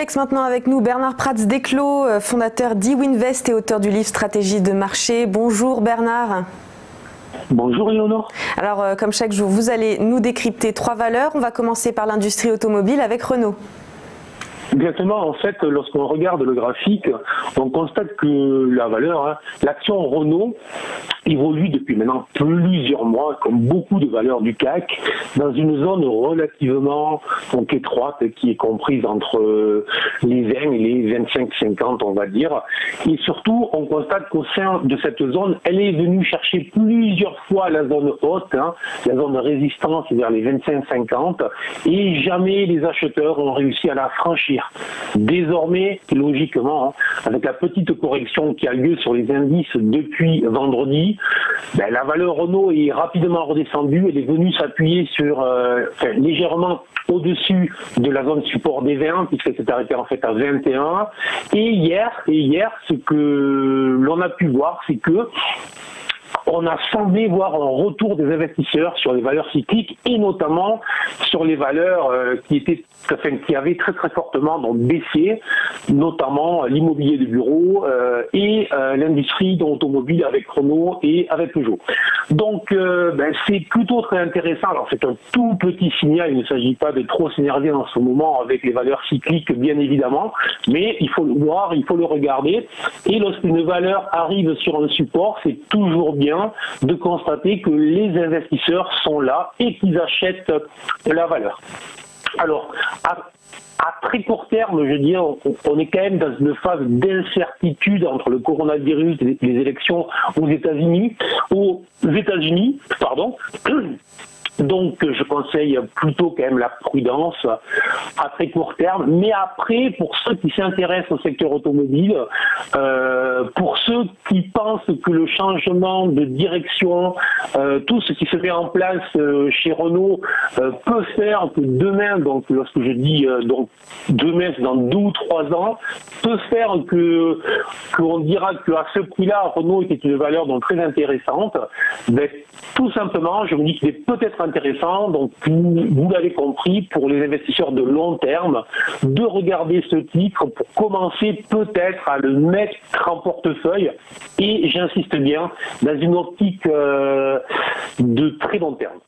Monex maintenant avec nous, Bernard Prats-Desclos, fondateur d'Ewinvest et auteur du livre Stratégie de marché. Bonjour Bernard. Bonjour Léonore. Alors comme chaque jour, vous allez nous décrypter 3 valeurs. On va commencer par l'industrie automobile avec Renault. Exactement, en fait, lorsqu'on regarde le graphique, on constate que la valeur, l'action Renault, évolue depuis maintenant plusieurs mois, comme beaucoup de valeurs du CAC, dans une zone relativement étroite qui est comprise entre les 20 et les 25-50, on va dire. Et surtout, on constate qu'au sein de cette zone, elle est venue chercher plusieurs fois la zone haute, la zone de résistance vers les 25-50, et jamais les acheteurs ont réussi à la franchir. Désormais, logiquement, avec la petite correction qui a lieu sur les indices depuis vendredi, la valeur Renault est rapidement redescendue. Elle est venue s'appuyer sur légèrement au-dessus de la zone support des 20, puisqu'elle s'est arrêtée en fait à 21. Et hier, ce que l'on a pu voir, c'est que on a semblé voir un retour des investisseurs sur les valeurs cycliques et notamment sur les valeurs qui avaient très très fortement baissé, notamment l'immobilier de bureau et l'industrie automobile avec Renault et avec Peugeot. Donc c'est plutôt très intéressant. Alors c'est un tout petit signal, il ne s'agit pas de trop s'énerver en ce moment avec les valeurs cycliques bien évidemment, mais il faut le voir, il faut le regarder. Et lorsqu'une valeur arrive sur un support, c'est toujours bien de constater que les investisseurs sont là et qu'ils achètent la valeur. Alors, à très court terme, je dirais, on est quand même dans une phase d'incertitude entre le coronavirus et les élections aux États-Unis. Donc, je conseille plutôt quand même la prudence à très court terme. Mais après, pour ceux qui s'intéressent au secteur automobile, pour ceux qui pensent que le changement de direction, tout ce qui se met en place chez Renault peut faire que demain, donc lorsque je dis demain, c'est dans 2 ou 3 ans, peut faire qu'on dira qu'à ce prix-là, Renault était une valeur très intéressante. Tout simplement, je me dis qu'il est peut-être intéressant, donc vous l'avez compris, pour les investisseurs de long terme, de regarder ce titre pour commencer peut-être à le mettre en portefeuille, et j'insiste bien, dans une optique de très long terme.